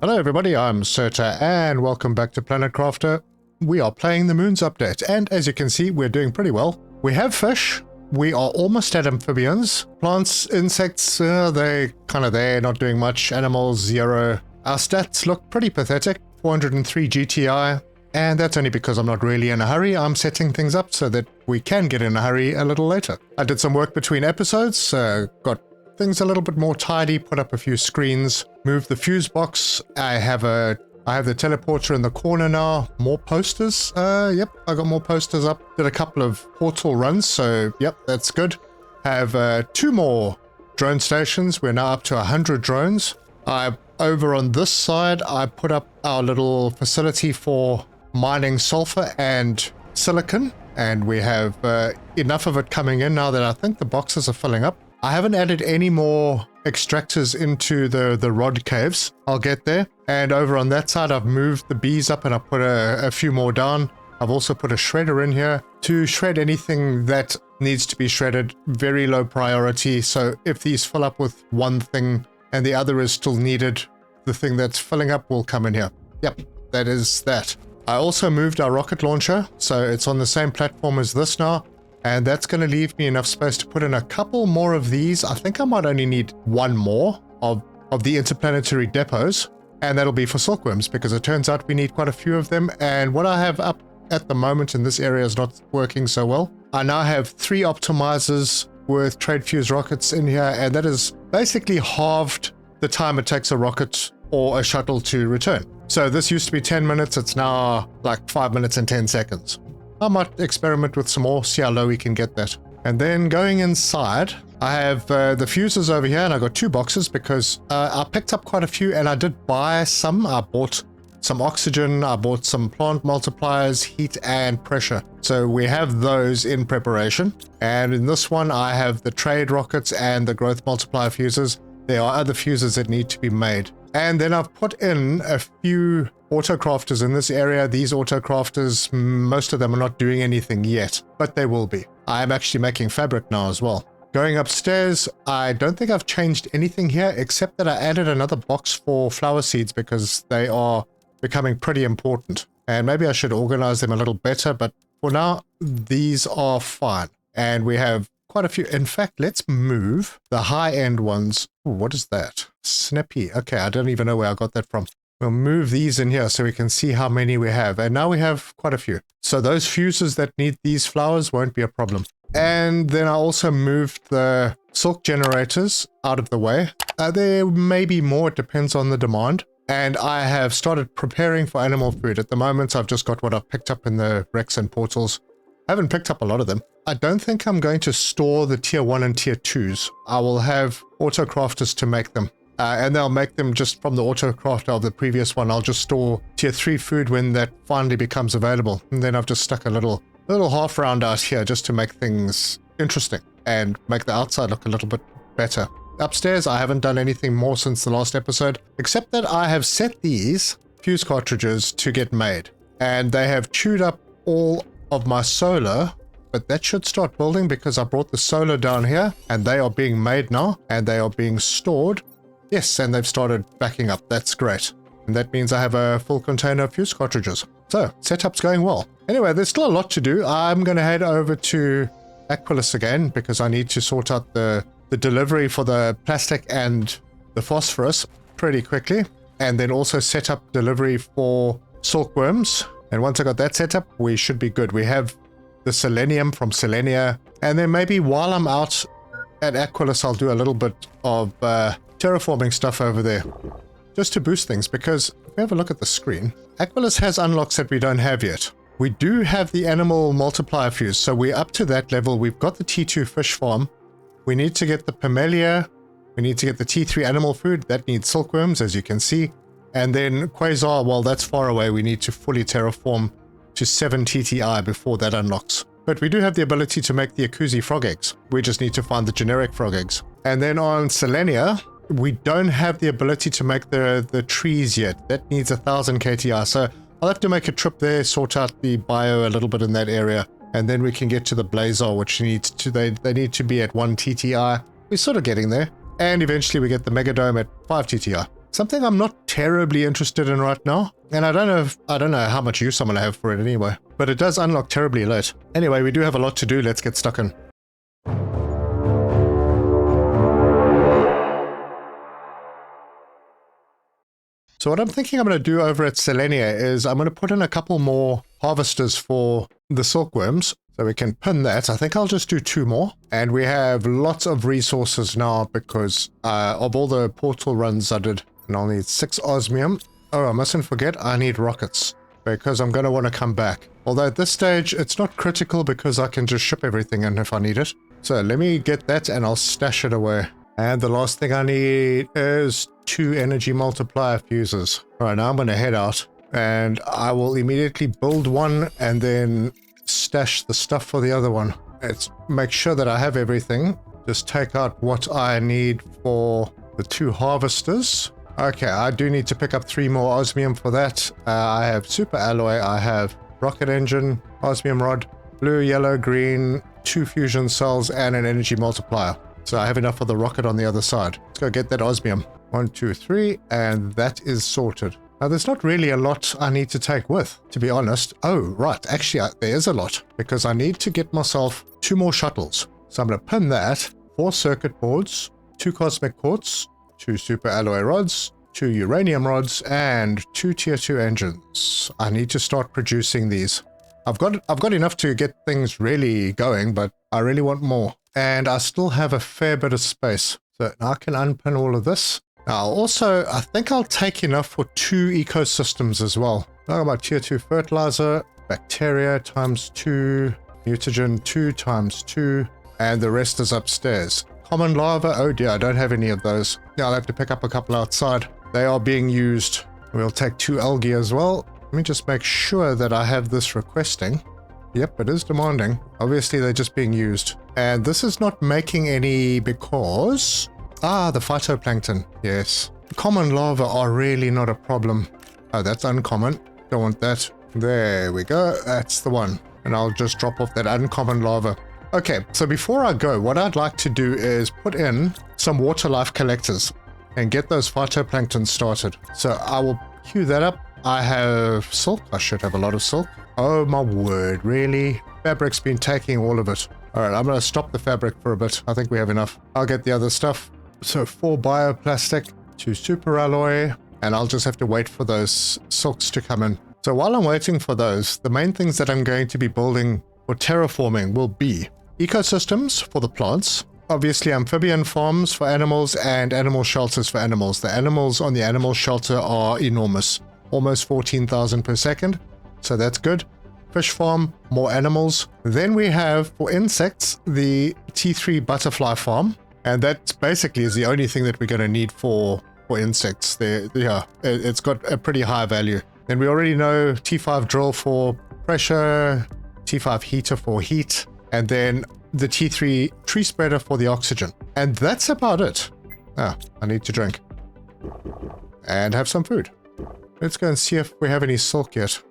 Hello everybody, I'm Serta and welcome back to Planet Crafter. We are playing the Moons update and as you can see we're doing pretty well. We have fish, we are almost at amphibians. Plants, insects, they kind of there, not doing much. Animals, 0. Our stats look pretty pathetic, 403 GTI, and that's only because I'm not really in a hurry. I'm setting things up so that we can get in a hurry a little later. I did some work between episodes, got things a little bit more tidy, put up a few screens, moved the fuse box. I have the teleporter in the corner now. More posters. Yep, I got more posters up. Did a couple of portal runs, so yep, that's good. Have 2 more drone stations. We're now up to 100 drones. Over on this side, I put up our little facility for mining sulfur and silicon, and we have enough of it coming in now that I think the boxes are filling up. I haven't added any more extractors into the rod caves. I'll get there. And over on that side, I've moved the bees up and I put a few more down. I've also put a shredder in here to shred anything that needs to be shredded. Very low priority. So if these fill up with one thing and the other is still needed, the thing that's filling up will come in here. Yep, that is that. I also moved our rocket launcher, so it's on the same platform as this now. And that's going to leave me enough space to put in a couple more of these. I think I might only need 1 more of the interplanetary depots. And that'll be for silkworms, because it turns out we need quite a few of them. And what I have up at the moment in this area is not working so well. I now have 3 optimizers with trade fuse rockets in here. And that has basically halved the time it takes a rocket or a shuttle to return. So this used to be 10 minutes. It's now like 5 minutes and 10 seconds. I might experiment with some more, see how low we can get that. And then going inside, I have the fuses over here, and I got 2 boxes because I picked up quite a few, and I did buy some. I bought some oxygen, I bought some plant multipliers, heat and pressure. So we have those in preparation. And in this one, I have the trade rockets and the growth multiplier fuses. There are other fuses that need to be made. And then I've put in a few autocrafters in this area. These autocrafters, most of them are not doing anything yet, but they will be. I am actually making fabric now as well. Going upstairs, I don't think I've changed anything here, except that I added another box for flower seeds because they are becoming pretty important. And maybe I should organize them a little better, but for now, these are fine. And we have quite a few. In fact, let's move the high-end ones. Ooh, what is that? Snippy. Okay, I don't even know where I got that from. We'll move these in here so we can see how many we have. And now we have quite a few. So those fuses that need these flowers won't be a problem. And then I also moved the silk generators out of the way. There may be more. It depends on the demand. And I have started preparing for animal food. At the moment, I've just got what I've picked up in the wrecks and portals. I haven't picked up a lot of them. I don't think I'm going to store the tier 1 and tier 2s. I will have autocrafters to make them. And they'll make them just from the autocrafter of the previous one. I'll just store tier 3 food when that finally becomes available. And then I've just stuck a little half round out here just to make things interesting and make the outside look a little bit better. Upstairs, I haven't done anything more since the last episode, except that I have set these fuse cartridges to get made. And they have chewed up all of my solar, but that should start building because I brought the solar down here and they are being made now and they are being stored. Yes, and they've started backing up. That's great. And that means I have a full container of fuse cartridges. So, setup's going well. Anyway, there's still a lot to do. I'm going to head over to Aqualus again because I need to sort out the delivery for the plastic and the phosphorus pretty quickly. And then also set up delivery for silkworms. And once I got that set up, we should be good. We have the selenium from Selenia. And then maybe while I'm out at Aqualus, I'll do a little bit of terraforming stuff over there, just to boost things, because if we have a look at the screen, Aqualus has unlocks that we don't have yet. We do have the animal multiplier fuse, so we're up to that level. We've got the T2 fish farm. We need to get the Pamelia. We need to get the T3 animal food. That needs silkworms, as you can see. And then Quasar, well, that's far away. We need to fully terraform to 7 TTI before that unlocks. But we do have the ability to make the Akuzi frog eggs. We just need to find the generic frog eggs. And then on Selenia, we don't have the ability to make the trees yet. That needs 1000 KTI. So I'll have to make a trip there, sort out the bio a little bit in that area. And then we can get to the Blazar, which needs to, they need to be at 1 TTI. We're sort of getting there. And eventually we get the Megadome at 5 TTI. Something I'm not terribly interested in right now. And I don't know how much use I'm going to have for it anyway. But it does unlock terribly late. Anyway, we do have a lot to do. Let's get stuck in. So what I'm thinking I'm going to do over at Selenia is I'm going to put in a couple more harvesters for the silkworms. So we can pin that. I think I'll just do 2 more. And we have lots of resources now because of all the portal runs I did. And I'll need 6 osmium. Oh, I mustn't forget I need rockets because I'm going to want to come back. Although at this stage, it's not critical because I can just ship everything in if I need it. So let me get that and I'll stash it away. And the last thing I need is 2 energy multiplier fuses. All right, now I'm going to head out and I will immediately build one and then stash the stuff for the other one. Let's make sure that I have everything. Just take out what I need for the 2 harvesters. Okay, I do need to pick up 3 more osmium for that. I have super alloy, I have rocket engine, osmium rod, blue, yellow, green, 2 fusion cells, and an energy multiplier. So I have enough for the rocket on the other side. Let's go get that osmium. 1, 2, 3, and that is sorted. Now there's not really a lot I need to take with, to be honest. Oh, right, actually there is a lot, because I need to get myself 2 more shuttles. So I'm going to pin that, 4 circuit boards, 2 cosmic quartz, 2 super alloy rods, 2 uranium rods, and 2 tier 2 engines. I need to start producing these. I've got enough to get things really going, but I really want more. And I still have a fair bit of space. So now I can unpin all of this. Now also, I think I'll take enough for 2 ecosystems as well. Talking about tier 2 fertilizer, bacteria times 2, mutagen 2 times 2, and the rest is upstairs. Common lava, oh dear, I don't have any of those. Yeah, I'll have to pick up a couple outside. They are being used. We'll take 2 algae as well. Let me just make sure that I have this requesting. Yep, it is demanding. Obviously, they're just being used. And this is not making any because... the phytoplankton. Yes. Common lava are really not a problem. Oh, that's uncommon. Don't want that. There we go. That's the one. And I'll just drop off that uncommon lava. Okay, so before I go, what I'd like to do is put in some water life collectors and get those phytoplankton started. So I will queue that up. I have silk. I should have a lot of silk. Oh my word, really? Fabric's been taking all of it. All right, I'm going to stop the fabric for a bit. I think we have enough. I'll get the other stuff. So 4 bioplastic, 2 super alloy, and I'll just have to wait for those silks to come in. So while I'm waiting for those, the main things that I'm going to be building for terraforming will be ecosystems for the plants, obviously amphibian farms for animals, and animal shelters for animals. The animals on the animal shelter are enormous, almost 14,000 per second, so that's good. Fish farm, more animals. Then we have, for insects, the T3 butterfly farm, and that basically is the only thing that we're going to need for insects. Yeah, it's got a pretty high value. Then we already know T5 drill for pressure, T5 heater for heat, and then the T3 tree spreader for the oxygen. And that's about it. I need to drink. And have some food. Let's go and see if we have any silk yet.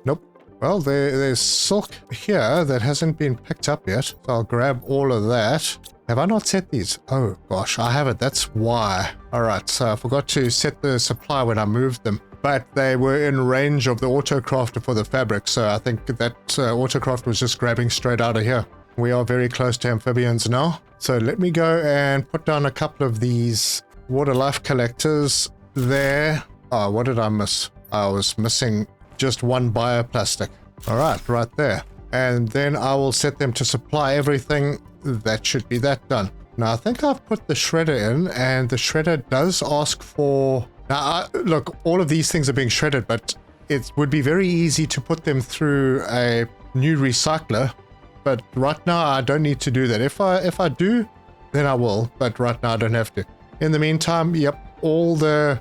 Nope. Well, there's silk here that hasn't been picked up yet. So I'll grab all of that. Have I not set these? Oh gosh, I haven't. That's why. Alright, so I forgot to set the supply when I moved them. But they were in range of the autocrafter for the fabric, so I think that autocraft was just grabbing straight out of here. We are very close to amphibians now. So let me go and put down a couple of these water life collectors there. Oh, what did I miss? I was missing just 1 bioplastic. Alright, right there. And then I will set them to supply everything. That should be that done. Now I think I've put the shredder in, and the shredder does ask for... Now look, all of these things are being shredded, but it would be very easy to put them through a new recycler. But right now I don't need to do that. If I do, then I will, but right now I don't have to. In the meantime, yep, all the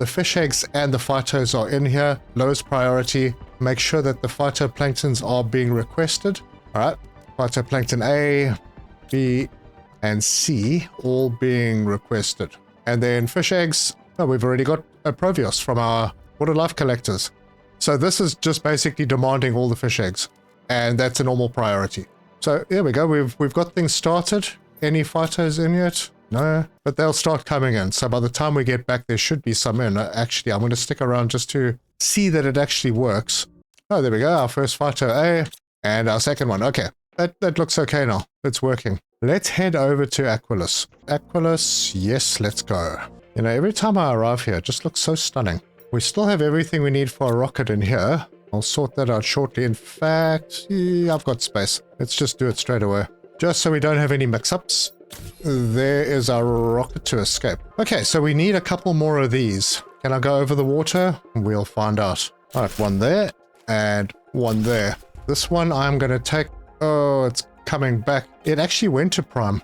fish eggs and the phytos are in here. Lowest priority. Make sure that the phytoplanktons are being requested. All right, phytoplankton A, B, and C all being requested. And then fish eggs, oh, we've already got a Provios from our water life collectors. So this is just basically demanding all the fish eggs, and that's a normal priority. So here we go, we've got things started. Any phytos in yet? No, but they'll start coming in. So by the time we get back, there should be some in. Actually, I'm going to stick around just to see that it actually works. Oh, there we go. Our first fighter A and our second one. Okay, that looks okay now. It's working. Let's head over to Aqualus. Aqualus, yes, let's go. You know, every time I arrive here, it just looks so stunning. We still have everything we need for a rocket in here. I'll sort that out shortly. In fact, yeah, I've got space. Let's just do it straight away. Just so we don't have any mix-ups. There is our rocket to escape. Okay, so we need a couple more of these. Can I go over the water? We'll find out. All right, one there and one there. This one I'm going to take... Oh, it's coming back. It actually went to Prime.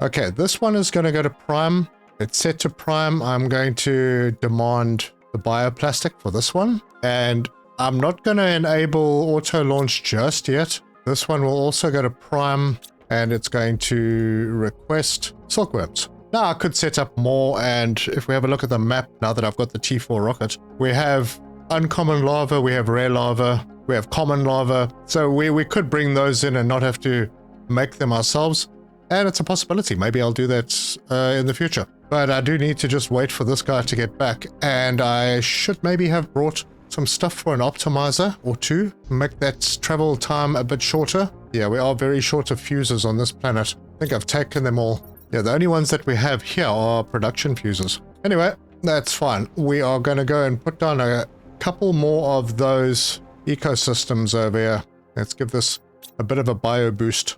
Okay, this one is going to go to Prime. It's set to Prime. I'm going to demand the bioplastic for this one. And I'm not going to enable auto launch just yet. This one will also go to Prime. And it's going to request silkworms. Now I could set up more, and if we have a look at the map, now that I've got the T4 rocket, we have uncommon lava, we have rare lava, we have common lava, so we could bring those in and not have to make them ourselves, and it's a possibility. Maybe I'll do that in the future. But I do need to just wait for this guy to get back, and I should maybe have brought some stuff for an optimizer or two, make that travel time a bit shorter. Yeah, we are very short of fuses on this planet. I think I've taken them all. Yeah, the only ones that we have here are production fuses. Anyway, that's fine. We are going to go and put down a couple more of those ecosystems over here. Let's give this a bit of a bio boost.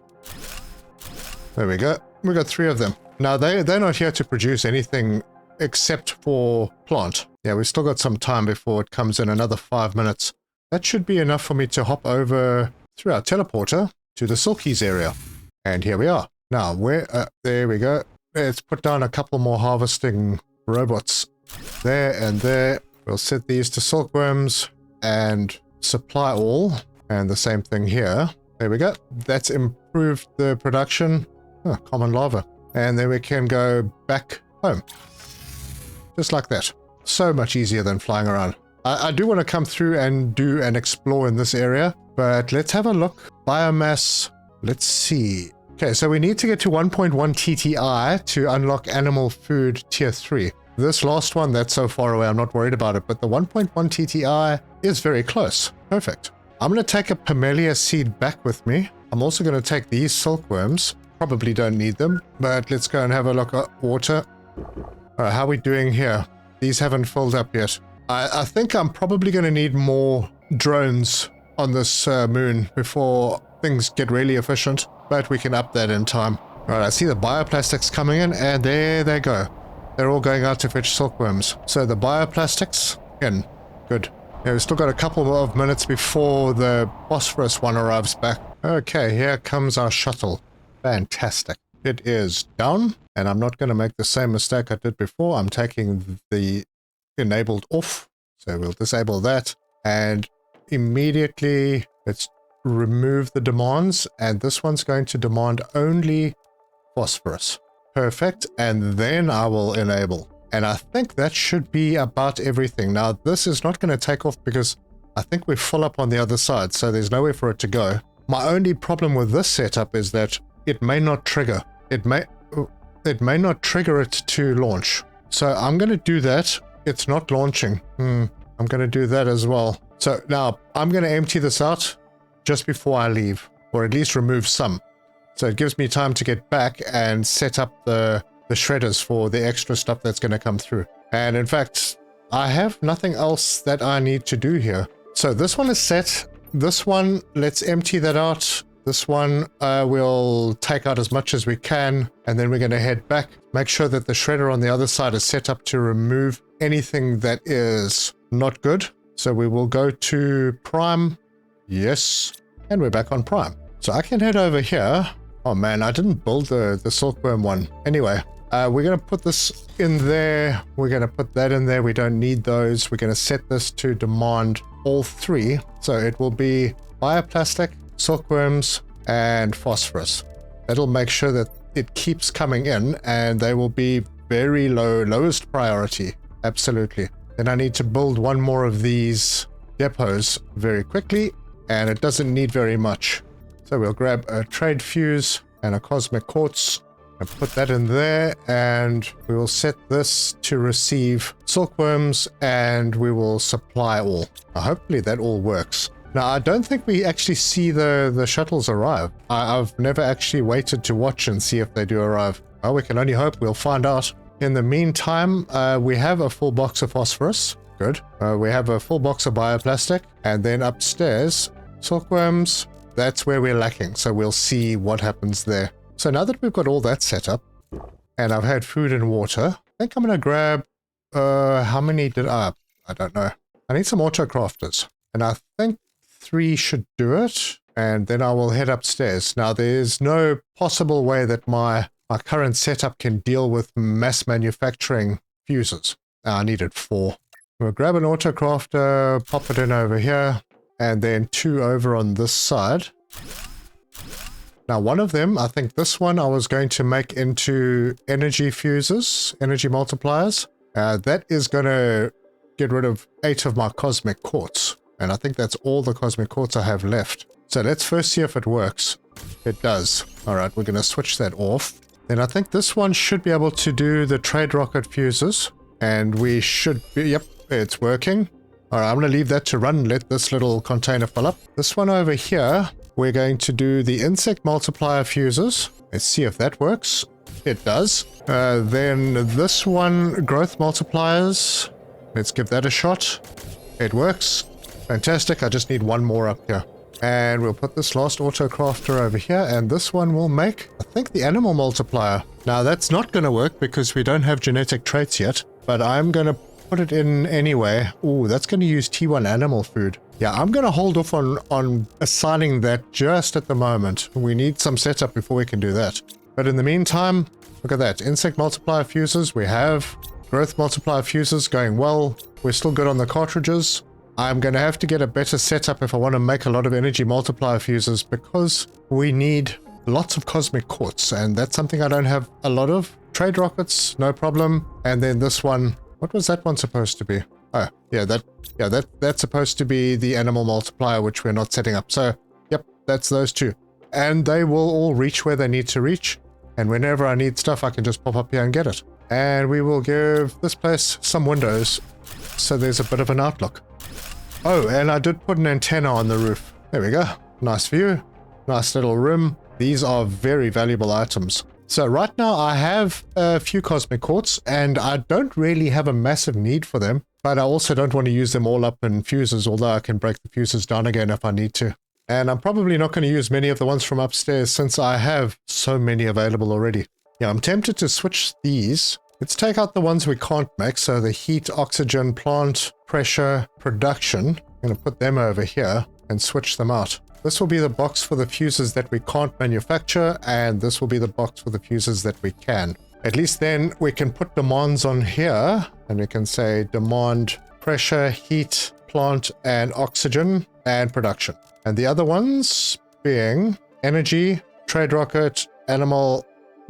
There we go. We got 3 of them. Now, they're not here to produce anything except for plant. Yeah, we've still got some time before it comes in, another 5 minutes. That should be enough for me to hop over through our teleporter to the Silkies area. And here we are. Now, there we go. Let's put down a couple more harvesting robots. There and there. We'll set these to silkworms and supply all. And the same thing here. There we go. That's improved the production. Oh, common lava. And then we can go back home. Just like that. So much easier than flying around. I do want to come through and do an explore in this area, but let's have a look. Biomass, let's see. Okay, so we need to get to 1.1 TTI to unlock animal food tier 3. This last one, that's so far away, I'm not worried about it, but the 1.1 TTI is very close. Perfect. I'm going to take a Pamelia seed back with me. I'm also going to take these silkworms. Probably don't need them, but let's go and have a look at water. How are we doing here? These haven't filled up yet. I think I'm probably going to need more drones on this moon before things get really efficient, but we can up that in time. Alright, I see the bioplastics coming in, and there they go. They're all going out to fetch silkworms. So the bioplastics, in. Good. Yeah, we've still got a couple of minutes before the phosphorus one arrives back. Okay, here comes our shuttle. Fantastic. It is down, and I'm not going to make the same mistake I did before. I'm taking the enabled off, so we'll disable that, and immediately let's remove the demands, and this one's going to demand only phosphorus. Perfect, and then I will enable. And I think that should be about everything. Now, this is not going to take off because I think we're full up on the other side, so there's nowhere for it to go. My only problem with this setup is that it may not trigger. It may not trigger it to launch. So I'm going to do that. It's not launching. I'm going to do that as well. So now I'm going to empty this out just before I leave, or at least remove some. So it gives me time to get back and set up the shredders for the extra stuff that's going to come through. And in fact, I have nothing else that I need to do here. So this one is set. This one, let's empty that out. This one we'll take out as much as we can, and then we're going to head back. Make sure that the shredder on the other side is set up to remove anything that is not good. So we will go to Prime. Yes. And we're back on Prime. So I can head over here. Oh man, I didn't build the silkworm one. Anyway, we're going to put this in there. We're going to put that in there. We don't need those. We're going to set this to demand all 3. So it will be bioplastic, silkworms, and phosphorus. That'll make sure that it keeps coming in, and they will be very low, lowest priority. Absolutely. Then I need to build one more of these depots very quickly, and it doesn't need very much. So we'll grab a trade fuse and a cosmic quartz. And put that in there, and we will set this to receive silkworms, and we will supply all. Now, hopefully that all works. Now, I don't think we actually see the shuttles arrive. I've never actually waited to watch and see if they do arrive. Well, we can only hope. We'll find out. In the meantime, we have a full box of phosphorus. Good. We have a full box of bioplastic. And then upstairs, silkworms. That's where we're lacking. So we'll see what happens there. So now that we've got all that set up, and I've had food and water, I think I'm going to grab, how many did I don't know. I need some auto crafters, and I think 3 should do it, and then I will head upstairs. Now, there's no possible way that my current setup can deal with mass manufacturing fuses. I needed 4. We'll grab an auto crafter, pop it in over here, and then 2 over on this side. Now, one of them, I think this one I was going to make into energy fuses, energy multipliers. That is going to get rid of 8 of my cosmic quartz. And I think that's all the cosmic quartz I have left. So let's first see if it works. It does. All right, we're going to switch that off. Then I think this one should be able to do the trade rocket fuses. And we should be, yep, it's working. All right, I'm going to leave that to run, let this little container fill up. This one over here, we're going to do the insect multiplier fuses. Let's see if that works. It does. Then this one, growth multipliers. Let's give that a shot. It works. Fantastic. I just need one more up here. And we'll put this last auto crafter over here. And this one will make, I think, the animal multiplier. Now, that's not going to work because we don't have genetic traits yet. But I'm going to put it in anyway. Ooh, that's going to use T1 animal food. Yeah, I'm going to hold off on assigning that just at the moment. We need some setup before we can do that. But in the meantime, look at that. Insect multiplier fuses we have. Growth multiplier fuses going well. We're still good on the cartridges. I'm going to have to get a better setup if I want to make a lot of energy multiplier fuses because we need lots of cosmic quartz. And that's something I don't have a lot of. Trade rockets, no problem. And then this one, what was that one supposed to be? Oh, yeah, that's supposed to be the animal multiplier, which we're not setting up. So, yep, that's those 2. And they will all reach where they need to reach. And whenever I need stuff, I can just pop up here and get it. And we will give this place some windows, so there's a bit of an outlook. Oh, and I did put an antenna on the roof. There we go. Nice view. Nice little room. These are very valuable items. So right now I have a few cosmic quartz and I don't really have a massive need for them, but I also don't want to use them all up in fuses, although I can break the fuses down again if I need to. And I'm probably not going to use many of the ones from upstairs since I have so many available already. Yeah, I'm tempted to switch these. Let's take out the ones we can't make. So the heat, oxygen, plant, pressure, production. I'm going to put them over here and switch them out. This will be the box for the fuses that we can't manufacture, and this will be the box for the fuses that we can. At least then we can put demands on here, and we can say demand pressure, heat, plant, and oxygen, and production. And the other ones being energy, trade rocket, animal,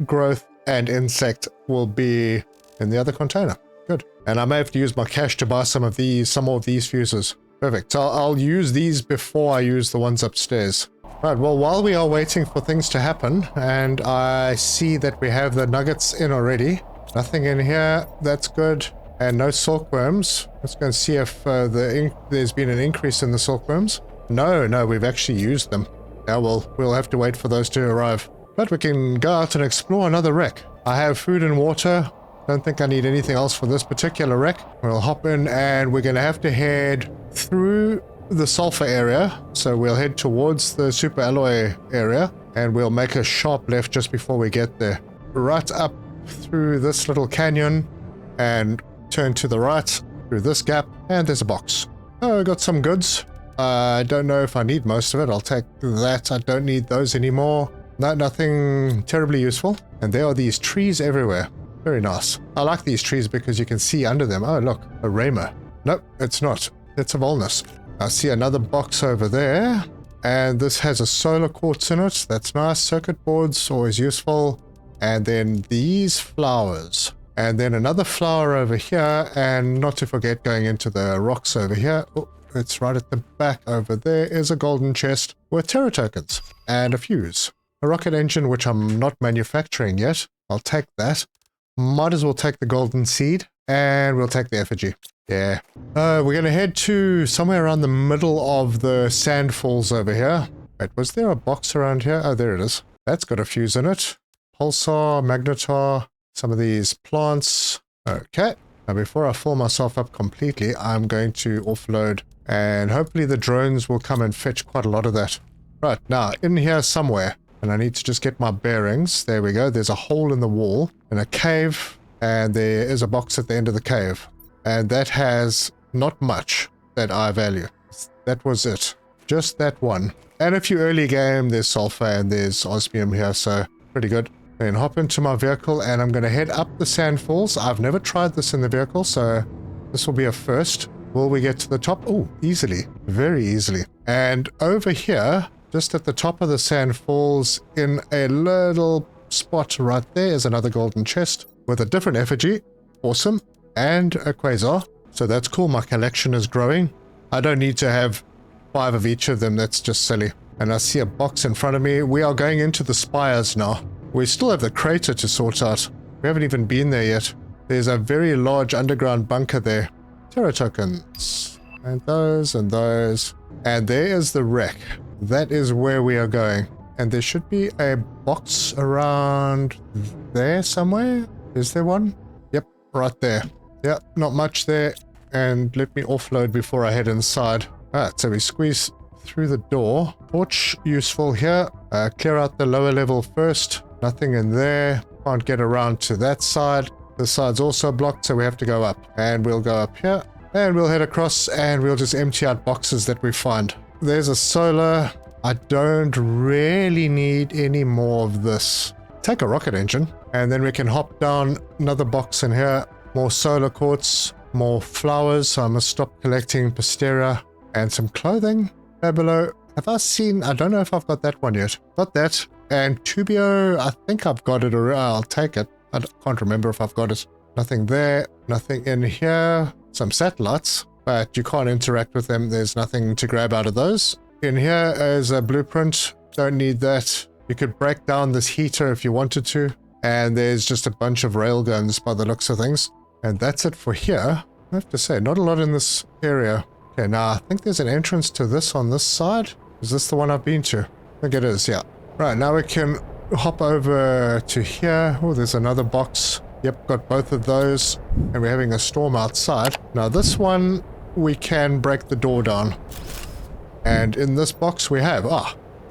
growth, and insect will be in the other container. Good. And I may have to use my cash to buy some more of these fuses. Perfect. So I'll use these before I use the ones upstairs. Right, well, while we are waiting for things to happen, and I see that we have the nuggets in already. Nothing in here. That's good. And no silkworms. Let's go and see if there's been an increase in the silkworms. No, we've actually used them. Yeah, well, we'll have to wait for those to arrive. But we can go out and explore another wreck. I have food and water. Don't think I need anything else for this particular wreck. We'll hop in and we're going to have to head through the sulfur area. So we'll head towards the super alloy area and we'll make a sharp left just before we get there. Right up through this little canyon and turn to the right through this gap and there's a box. Oh, I got some goods. I don't know if I need most of it. I'll take that. I don't need those anymore. No, nothing terribly useful. And there are these trees everywhere. Very nice. I like these trees because you can see under them. Oh, look, a ramer. Nope, it's not. It's a walnut. I see another box over there. And this has a solar quartz in it. That's nice. Circuit boards, always useful. And then these flowers. And then another flower over here. And not to forget going into the rocks over here. Oh, it's right at the back over there is a golden chest with terra tokens and a fuse. a rocket engine, which I'm not manufacturing yet. I'll take that. Might as well take the golden seed, and we'll take the effigy. Yeah. We're going to head to somewhere around the middle of the sand falls over here. Wait, was there a box around here? Oh, there it is. That's got a fuse in it. Pulsar, magnetar, some of these plants. Okay. Now, before I fill myself up completely, I'm going to offload, and hopefully the drones will come and fetch quite a lot of that. Right, now, in here somewhere, and I need to just get my bearings. There we go. There's a hole in the wall, in a cave, and there is a box at the end of the cave. And that has not much that I value. That was it. Just that one. And a few early game, there's sulfur and there's osmium here, so pretty good. Then hop into my vehicle and I'm going to head up the sand falls. I've never tried this in the vehicle, so this will be a first. Will we get to the top? Oh, easily. Very easily. And over here, just at the top of the sand falls, in a little spot right there is another golden chest with a different effigy. Awesome. And a quasar. So that's cool. My collection is growing. I don't need to have 5 of each of them. That's just silly. And I see a box in front of me. We are going into the spires now. We still have the crater to sort out. We haven't even been there yet. There's a very large underground bunker there. Terra tokens. And those and those. And there is the wreck. That is where we are going. And there should be a box around there somewhere. Is there one? Yep, right there. Yep, not much there. And let me offload before I head inside. Alright, so we squeeze through the door. Torch useful here. Clear out the lower level first. Nothing in there. Can't get around to that side. This side's also blocked, so we have to go up. And we'll go up here. And we'll head across and we'll just empty out boxes that we find. There's a solar. I don't really need any more of this. Take a rocket engine. And then we can hop down another box in here. More solar quartz. More flowers. So I must stop collecting Pisteria. And some clothing. There below. Have I seen... I don't know if I've got that one yet. Got that. And Tubio, I think I've got it, or I'll take it. I can't remember if I've got it. Nothing there. Nothing in here. Some satellites, but you can't interact with them. There's nothing to grab out of those. In here is a blueprint. Don't need that. You could break down this heater if you wanted to. And there's just a bunch of railguns by the looks of things. And that's it for here. I have to say, not a lot in this area. Okay, now I think there's an entrance to this on this side. Is this the one I've been to? I think it is, yeah. Right, now we can hop over to here. Oh, there's another box. Yep, got both of those. And we're having a storm outside. Now this one, we can break the door down. And in this box we have,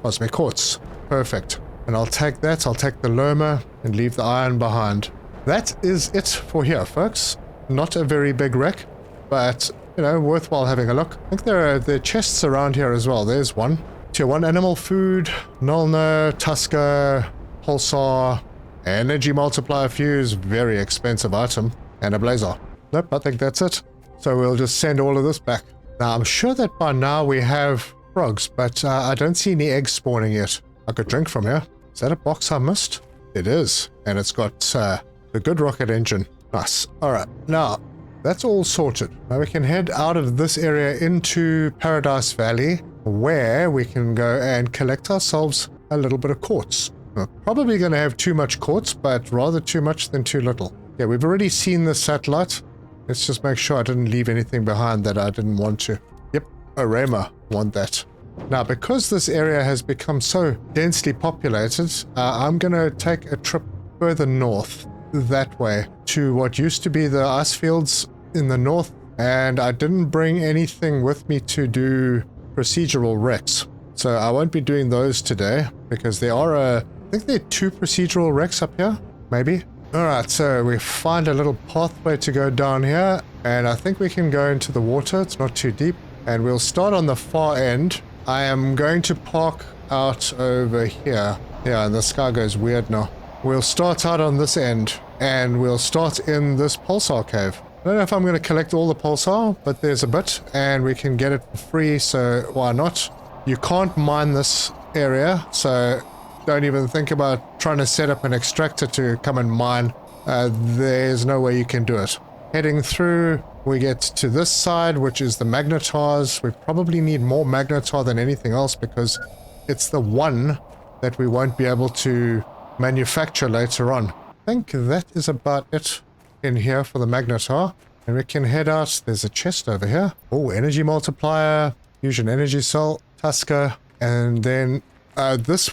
cosmic quartz. Perfect. And I'll take that, I'll take the Loma and leave the iron behind. That is it for here, folks. Not a very big wreck, but, you know, worthwhile having a look. I think there are chests around here as well. There's one. Tier 1 animal food, Nulner, Tusker, Pulsar, energy multiplier fuse, very expensive item, and a blazer. Nope, I think that's it. So we'll just send all of this back. Now, I'm sure that by now we have frogs, but I don't see any eggs spawning yet. I could drink from here. Is that a box I missed? It is, and it's got the good rocket engine. Nice. Alright, now, that's all sorted. Now we can head out of this area into Paradise Valley, where we can go and collect ourselves a little bit of quartz. We're probably going to have too much quartz, but rather too much than too little. Yeah, we've already seen the satellite. Let's just make sure I didn't leave anything behind that I didn't want to. Yep, Orema, want that. Now, because this area has become so densely populated, I'm going to take a trip further north, that way, to what used to be the ice fields in the north, and I didn't bring anything with me to do procedural wrecks. So I won't be doing those today, because there are I think there are 2 procedural wrecks up here, maybe. Alright, so we find a little pathway to go down here, and I think we can go into the water. It's not too deep, and we'll start on the far end. I am going to park out over here. Yeah, and the sky goes weird now. We'll start out on this end, and we'll start in this pulsar cave. I don't know if I'm going to collect all the pulsar, but there's a bit, and we can get it for free, so why not? You can't mine this area, so don't even think about trying to set up an extractor to come and mine. There's no way you can do it. Heading through, we get to this side, which is the magnetars. We probably need more magnetar than anything else, because it's the one that we won't be able to manufacture later on. I think that is about it in here for the magnetar. And we can head out. There's a chest over here. Oh, energy multiplier, fusion energy cell, Tusker, and then this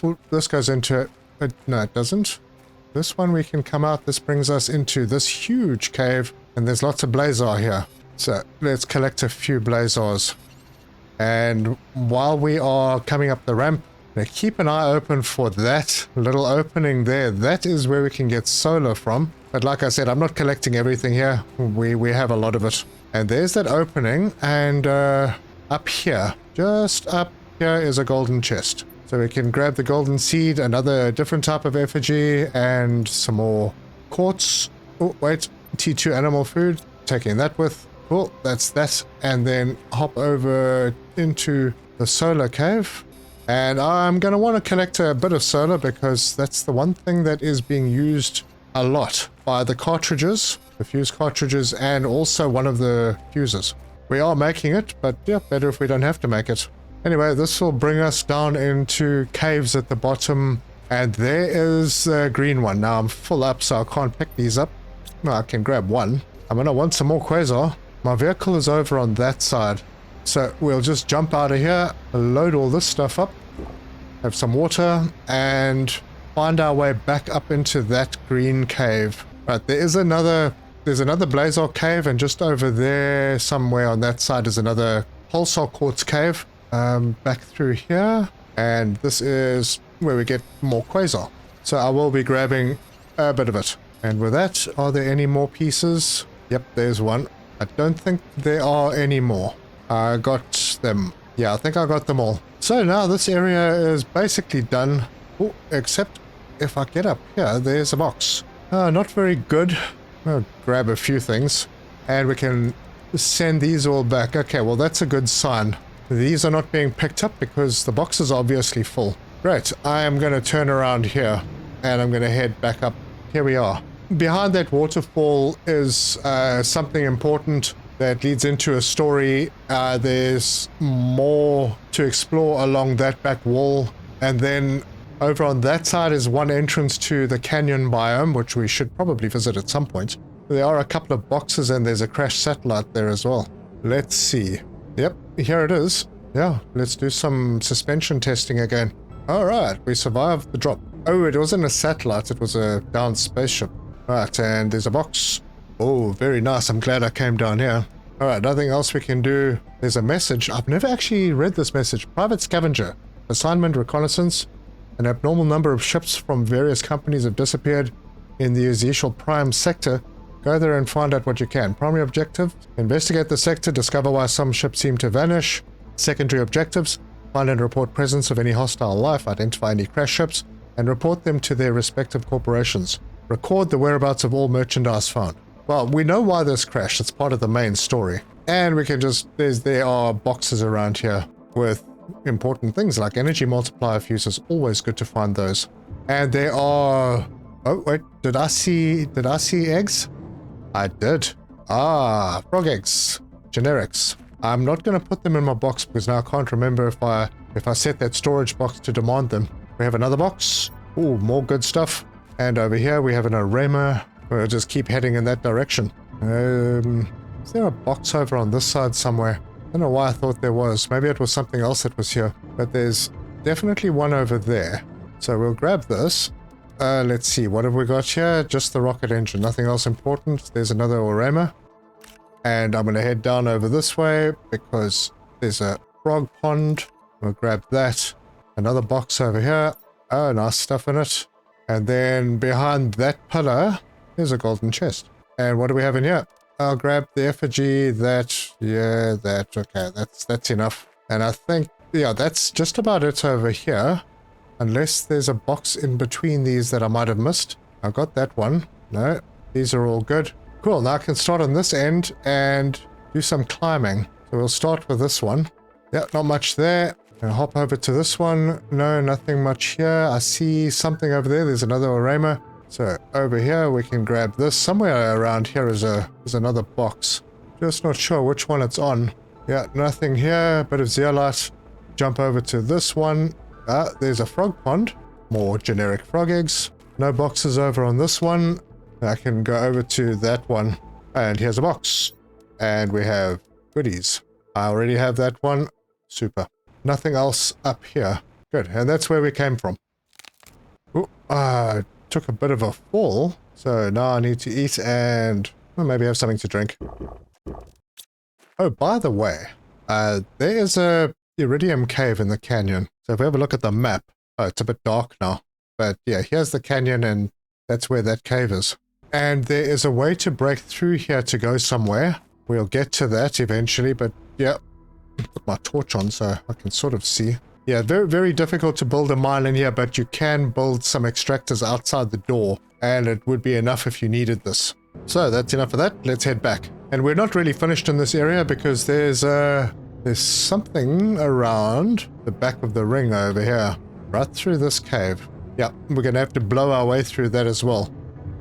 goes into it. No, it doesn't. This one we can come out. This brings us into this huge cave, and there's lots of blazar here. So let's collect a few blazars. And while we are coming up the ramp, now keep an eye open for that little opening there. That is where we can get solar from. But like I said, I'm not collecting everything here. We have a lot of it. And there's that opening, and up here, just up here is a golden chest. So we can grab the golden seed, another different type of effigy, and some more quartz. Oh, wait, T2 animal food. Taking that with. Cool, that's that. And then hop over into the solar cave. And I'm going to want to collect a bit of solar because that's the one thing that is being used a lot by the cartridges, the fuse cartridges, and also one of the fuses. We are making it, but yeah, better if we don't have to make it. Anyway, this will bring us down into caves at the bottom, and there is a green one. Now I'm full up, so I can't pick these up. No, I can grab one. I'm going to want some more quasar. My vehicle is over on that side. So we'll just jump out of here, load all this stuff up, have some water, and find our way back up into that green cave. Right, there's another blazar cave, and just over there somewhere on that side is another wholesale quartz cave. Back through here, and this is where we get more quasar. So I will be grabbing a bit of it. And with that, are there any more pieces? Yep, there's one. I don't think there are any more. I got them. Yeah, I think I got them all. So now this area is basically done. Oh, except if I get up here, there's a box. Not very good. I'll grab a few things, and we can send these all back. Okay, well that's a good sign. These are not being picked up because the box is obviously full. Great, I am going to turn around here, and I'm going to head back up. Here we are. Behind that waterfall is something important that leads into a story. There's more to explore along that back wall, and then over on that side is one entrance to the canyon biome, which we should probably visit at some point. There are a couple of boxes, and there's a crashed satellite there as well. Let's see. Yep, here it is. Yeah, let's do some suspension testing again. Alright, we survived the drop. Oh, it wasn't a satellite, it was a downed spaceship. Right, and there's a box. Oh, very nice. I'm glad I came down here. Alright, nothing else we can do. There's a message. I've never actually read this message. Private scavenger. Assignment reconnaissance. An abnormal number of ships from various companies have disappeared in the usual Prime sector. Go there and find out what you can. Primary objective, investigate the sector, discover why some ships seem to vanish. Secondary objectives, find and report presence of any hostile life, identify any crash ships, and report them to their respective corporations. Record the whereabouts of all merchandise found. Well, we know why this crashed. It's part of the main story. And we can just, there are boxes around here with important things like energy multiplier fuses. Always good to find those. And there are, oh wait, did I see eggs? I did. Ah, frog eggs, generics. I'm not going to put them in my box because now I can't remember if I set that storage box to demand them. We have another box. Ooh, more good stuff. And over here we have an arema. We'll just keep heading in that direction. Is there a box over on this side somewhere? I don't know why I thought there was. Maybe it was something else that was here. But there's definitely one over there. So we'll grab this. Let's see, what have we got here? Just the rocket engine, nothing else important. There's another arema. And I'm going to head down over this way because there's a frog pond. We'll grab that. Another box over here. Oh, nice stuff in it. And then behind that pillar, there's a golden chest. And what do we have in here? I'll grab the effigy, that, yeah, that, okay, that's enough. And I think, yeah, that's just about it over here. Unless there's a box in between these that I might have missed. I got that one. No, these are all good. Cool, now I can start on this end and do some climbing. So we'll start with this one. Yeah, not much there. And hop over to this one. No, nothing much here. I see something over there. There's another arema. So over here we can grab this. Somewhere around here is another box. Just not sure which one it's on. Yeah, nothing here. Bit of zeolite. Jump over to this one. There's a frog pond. more generic frog eggs. No boxes over on this one. I can go over to that one, and here's a box. And we have goodies. I already have that one. Super. Nothing else up here. Good, and that's where we came from. Ooh, I took a bit of a fall, so now I need to eat and well, maybe have something to drink. Oh, by the way, there is a iridium cave in the canyon. So if we have a look at the map, oh, it's a bit dark now. But yeah, here's the canyon and that's where that cave is. And there is a way to break through here to go somewhere. We'll get to that eventually, but yeah, put my torch on so I can sort of see. Yeah, very, very difficult to build a mine in here, but you can build some extractors outside the door, and it would be enough if you needed this. So that's enough of that. Let's head back. And we're not really finished in this area because there's something around the back of the ring over here, right through this cave. Yeah, we're going to have to blow our way through that as well.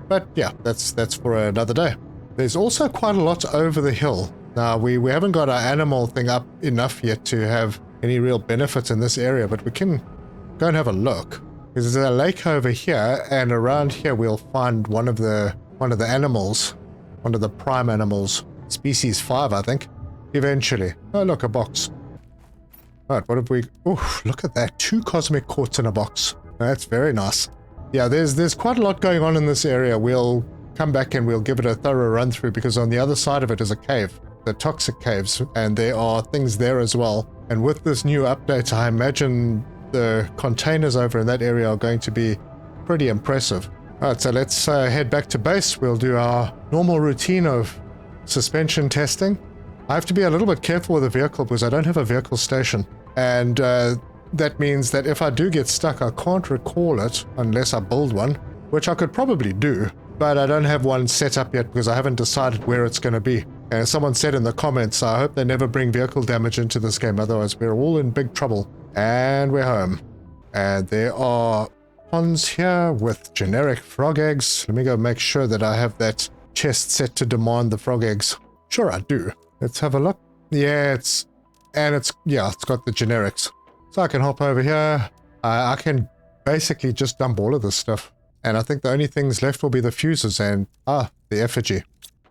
But yeah, that's for another day. There's also quite a lot over the hill. Now, we haven't got our animal thing up enough yet to have any real benefit in this area, but we can go and have a look. There's a lake over here, and around here we'll find one of the animals, one of the prime animals, species 5, I think, eventually. Oh, look, a box. Right, what have we... Oh, look at that. 2 cosmic quartz in a box. That's very nice. Yeah, there's quite a lot going on in this area. We'll come back and we'll give it a thorough run through because on the other side of it is a cave, the toxic caves, and there are things there as well. And with this new update, I imagine the containers over in that area are going to be pretty impressive. Alright, so let's head back to base. We'll do our normal routine of suspension testing. I have to be a little bit careful with the vehicle because I don't have a vehicle station. And that means that if I do get stuck, I can't recall it unless I build one, which I could probably do, but I don't have one set up yet because I haven't decided where it's going to be. And as someone said in the comments, I hope they never bring vehicle damage into this game, otherwise we're all in big trouble. And we're home. And there are ponds here with generic frog eggs. Let me go make sure that I have that chest set to demand the frog eggs. Sure, I do. Let's have a look. Yeah, it's got the generics. So I can hop over here. I can basically just dump all of this stuff. And I think the only things left will be the fuses and, the effigy.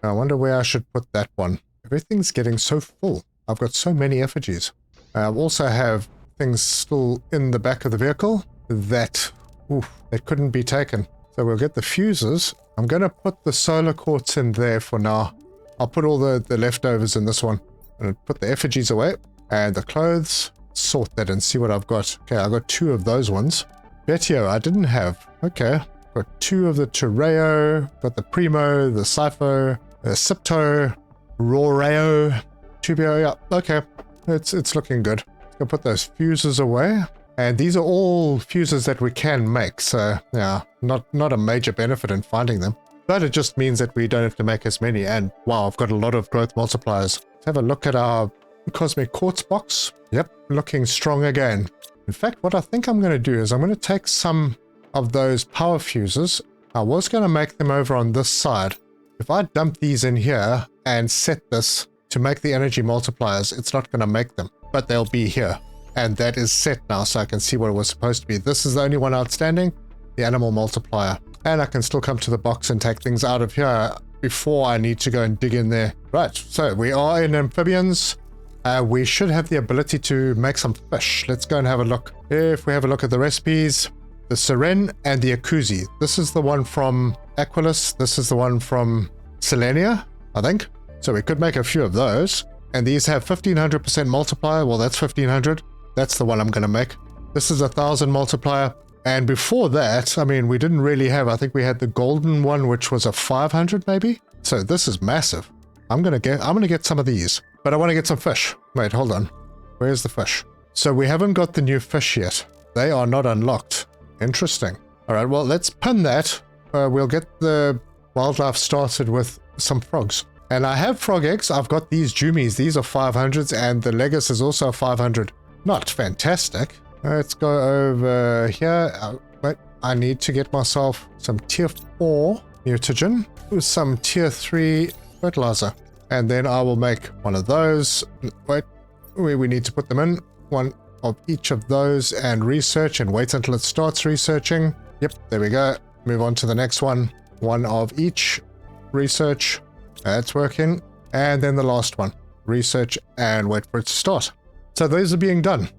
I wonder where I should put that one. Everything's getting so full. I've got so many effigies. I also have things still in the back of the vehicle that couldn't be taken. So we'll get the fuses. I'm going to put the solar quartz in there for now. I'll put all the leftovers in this one. And put the effigies away. And the clothes. Sort that and see what I've got. Okay, I got 2 of those ones. Betio, I didn't have. Okay. Got 2 of the Terreo. Got the Primo, the Sipho, the Sipto, Roreo, Tubio. Yeah, okay. It's looking good. Gonna put those fuses away. And these are all fuses that we can make. So, yeah, not a major benefit in finding them. But it just means that we don't have to make as many. And wow, I've got a lot of growth multipliers. Let's have a look at our cosmic quartz box. Yep, looking strong again. In fact, what I think I'm going to do is I'm going to take some of those power fuses. I was going to make them over on this side. If I dump these in here and set this to make the energy multipliers, it's not going to make them, but they'll be here. And that is set now, so I can see what it was supposed to be. This is the only one outstanding, the animal multiplier. And I can still come to the box and take things out of here before I need to go and dig in there. Right, so we are in amphibians. We should have the ability to make some fish. Let's go and have a look. If we have a look at the recipes, the Siren and the Akuzi. This is the one from Aqualus. This is the one from Selenia, I think. So we could make a few of those. And these have 1500% multiplier. Well, that's 1500. That's the one I'm going to make. This is 1000 multiplier. And before that, I mean, we didn't really have, I think we had the golden one, which was a 500 maybe. So this is massive. I'm going to get some of these. But I want to get some fish. Wait, hold on. Where's the fish? So we haven't got the new fish yet. They are not unlocked. Interesting. All right, well, let's pin that. We'll get the wildlife started with some frogs. And I have frog eggs. I've got these Jumies. These are 500s, and the Legus is also 500. Not fantastic. Let's go over here. Wait, I need to get myself some tier 4 mutagen with some tier 3 fertilizer. And then I will make one of those. Wait, we need to put them in. 1, of each of those and research and wait until it starts researching. Yep, there we go. Move on to the next one. One of each. Research. That's working. And then the last one. Research and wait for it to start. So those are being done.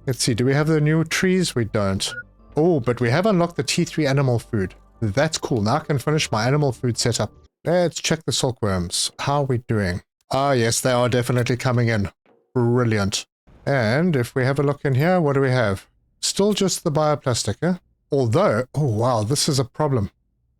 Let's see, do we have the new trees? We don't. Oh, but we have unlocked the T3 animal food. That's cool. Now I can finish my animal food setup. Let's check the silkworms. How are we doing? Ah, yes, they are definitely coming in. Brilliant. And if we have a look in here, what do we have? Still just the bioplastic, eh? Although, oh wow, this is a problem.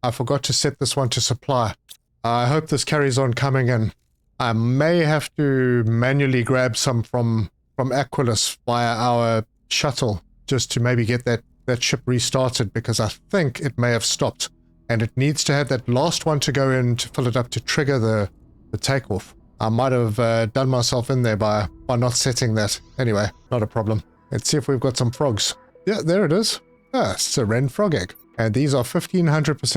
I forgot to set this one to supply. I hope this carries on coming in. I may have to manually grab some from Aqualus via our shuttle just to maybe get that ship restarted, because I think it may have stopped and it needs to have that last one to go in to fill it up to trigger the takeoff. I might have done myself in there by not setting that. Anyway, not a problem. Let's see if we've got some frogs. Yeah, there it is. Ah, it's a wren frog egg. And these are 1500%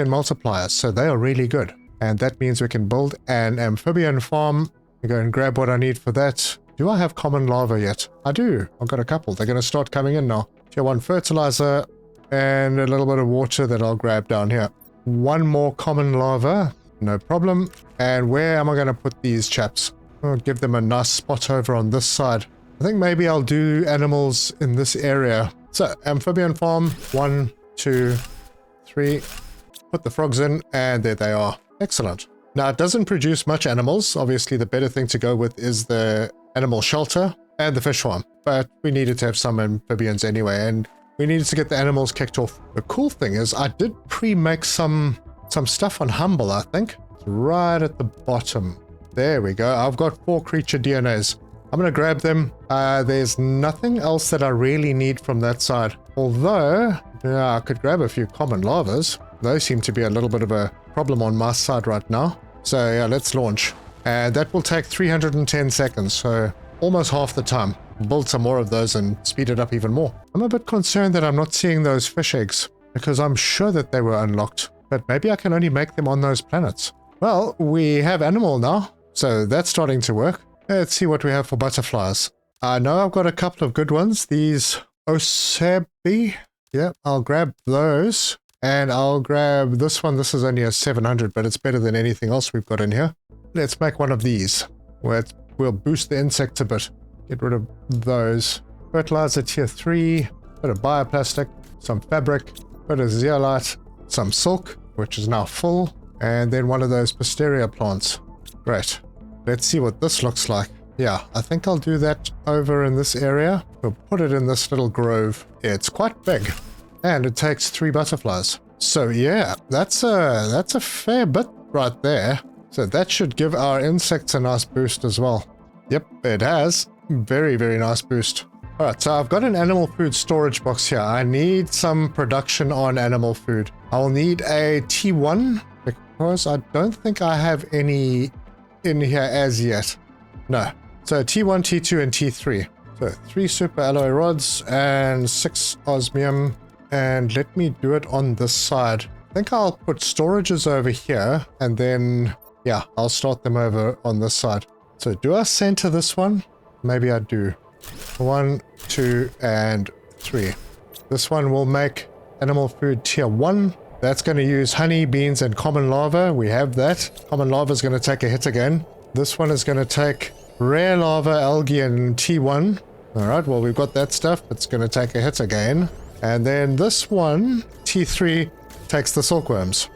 multipliers, so they are really good. And that means we can build an amphibian farm. I go and grab what I need for that. Do I have common lava yet? I do. I've got a couple. They're going to start coming in now. Tier 1 fertilizer and a little bit of water that I'll grab down here. One more common lava. No problem. And where am I going to put these chaps? I'll give them a nice spot over on this side. I think maybe I'll do animals in this area. So, amphibian farm. 1, 2, 3. Put the frogs in, and there they are. Excellent. Now, it doesn't produce much animals. Obviously, the better thing to go with is the animal shelter and the fish farm. But we needed to have some amphibians anyway, and we needed to get the animals kicked off. The cool thing is I did pre-make some stuff on Humble, I think. It's right at the bottom. There we go. I've got 4 creature DNAs. I'm going to grab them. There's nothing else that I really need from that side. Although, yeah, I could grab a few common lavas. Those seem to be a little bit of a problem on my side right now. So yeah, let's launch. And that will take 310 seconds, so almost half the time. Build some more of those and speed it up even more. I'm a bit concerned that I'm not seeing those fish eggs, because I'm sure that they were unlocked. But maybe I can only make them on those planets. Well, we have animal now, so that's starting to work. Let's see what we have for butterflies. I know I've got a couple of good ones. These Osabi. Yeah, I'll grab those. And I'll grab this one. This is only a 700, but it's better than anything else we've got in here. Let's make one of these. We'll boost the insects a bit. Get rid of those. Fertilizer tier 3. Bit of bioplastic. Some fabric. Bit of zeolite. Some silk, which is now full. And then one of those Pisteria plants. Great. Let's see what this looks like. Yeah, I think I'll do that over in this area. We'll put it in this little grove. It's quite big. And it takes 3 butterflies. So yeah, that's a fair bit right there. So that should give our insects a nice boost as well. Yep, it has. Very, very nice boost. Alright, so I've got an animal food storage box here. I need some production on animal food. I'll need a T1 because I don't think I have any in here as yet. No. So T1, T2, and T3. So 3 super alloy rods and 6 osmium. And let me do it on this side. I think I'll put storages over here and then, yeah, I'll start them over on this side. So do I center this one? Maybe I do. 1, 2, and 3. This one will make animal food tier 1. That's going to use honey, beans, and common lava. We have that. Common lava is going to take a hit again. This one is going to take rare lava, algae, and T1. Alright, well, we've got that stuff. It's going to take a hit again. And then this one, T3, takes the silkworms.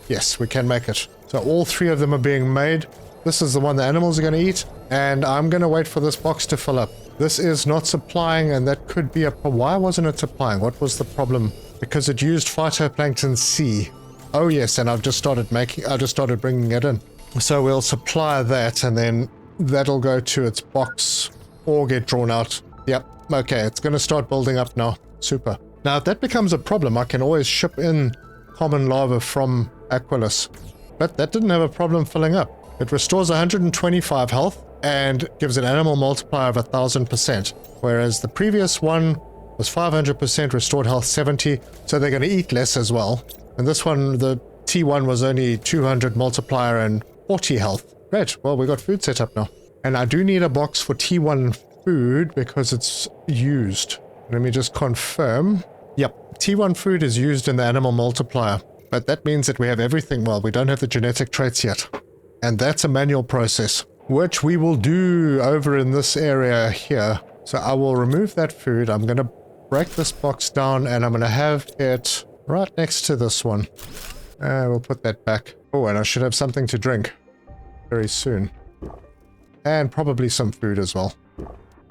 Yes, we can make it. So all 3 of them are being made. This is the one the animals are going to eat. And I'm going to wait for this box to fill up. This is not supplying, and that could be a... Why wasn't it supplying? What was the problem? Because it used phytoplankton C. Oh yes, and I've just started bringing it in. So we'll supply that, and then that'll go to its box or get drawn out. Yep, okay, it's going to start building up now. Super. Now, if that becomes a problem, I can always ship in common lava from Aqualus. But that didn't have a problem filling up. It restores 125 health and gives an animal multiplier of 1000%, whereas the previous one was 500% restored health 70, so they're going to eat less as well. And this one, the T1 was only 200 multiplier and 40 health. Great, well, we got food set up now. And I do need a box for T1 food because it's used. Let me just confirm. Yep, T1 food is used in the animal multiplier, but that means that we have everything. Well, we don't have the genetic traits yet. And that's a manual process, which we will do over in this area here. So I will remove that food. I'm going to break this box down and I'm going to have it right next to this one. We'll put that back. Oh, and I should have something to drink very soon. And probably some food as well.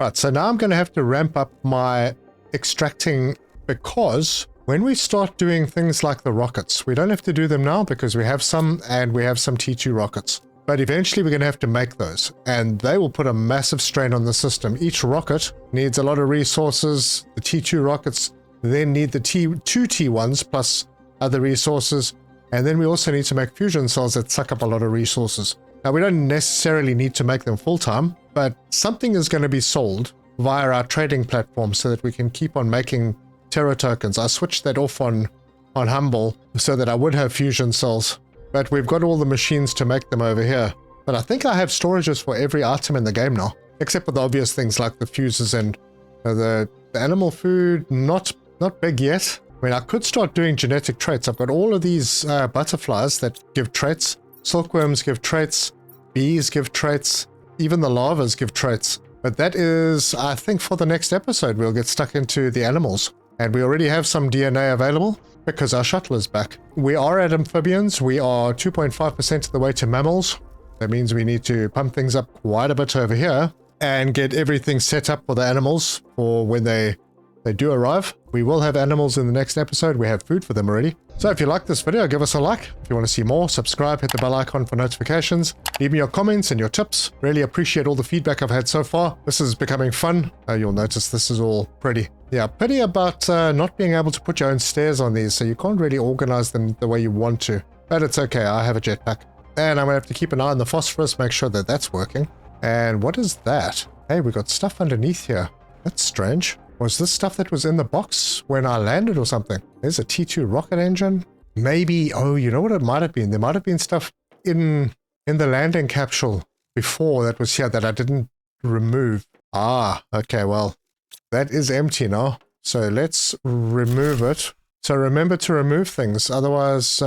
Right, so now I'm going to have to ramp up my extracting, because when we start doing things like the rockets, we don't have to do them now because we have some, and we have some T2 rockets. But eventually we're going to have to make those, and they will put a massive strain on the system. Each rocket needs a lot of resources. The T2 rockets then need the two T1s plus other resources. And then we also need to make fusion cells that suck up a lot of resources. Now, we don't necessarily need to make them full-time, but something is going to be sold via our trading platform so that we can keep on making Terra tokens. I switched that off on Humble so that I would have fusion cells, but we've got all the machines to make them over here. But I think I have storages for every item in the game now, except for the obvious things like the fuses and the animal food. Not big yet. I mean, I could start doing genetic traits. I've got all of these butterflies that give traits. Silkworms give traits. Bees give traits. Even the larvas give traits. But that is, I think, for the next episode, we'll get stuck into the animals. And we already have some DNA available because our shuttle is back. We are at amphibians. We are 2.5% of the way to mammals. That means we need to pump things up quite a bit over here and get everything set up for the animals for when they do arrive. We will have animals in the next episode. We have food for them already. So if you like this video, give us a like. If you want to see more, subscribe, hit the bell icon for notifications. Leave me your comments and your tips. Really appreciate all the feedback I've had so far. This is becoming fun. You'll notice this is all pretty. Yeah, pity about not being able to put your own stairs on these, so you can't really organize them the way you want to. But it's okay, I have a jetpack. And I'm going to have to keep an eye on the phosphorus, make sure that that's working. And what is that? Hey, we got stuff underneath here. That's strange. Was this stuff that was in the box when I landed or something? There's a T2 rocket engine. Maybe, oh, you know what it might have been? There might have been stuff in the landing capsule before that was here that I didn't remove. Ah, okay, well, that is empty now. So let's remove it. So remember to remove things, otherwise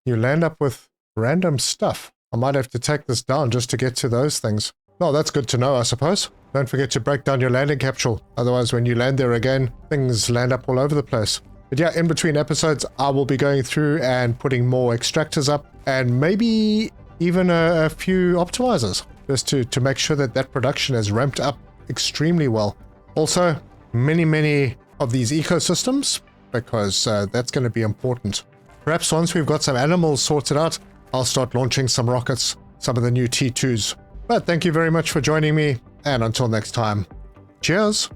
you land up with random stuff. I might have to take this down just to get to those things. Oh, that's good to know, I suppose. Don't forget to break down your landing capsule. Otherwise, when you land there again, things land up all over the place. But yeah, in between episodes, I will be going through and putting more extractors up and maybe even a few optimizers just to make sure that that production is ramped up extremely well. Also, many of these ecosystems, because that's going to be important. Perhaps once we've got some animals sorted out, I'll start launching some rockets, some of the new T2s. But thank you very much for joining me, and until next time, cheers!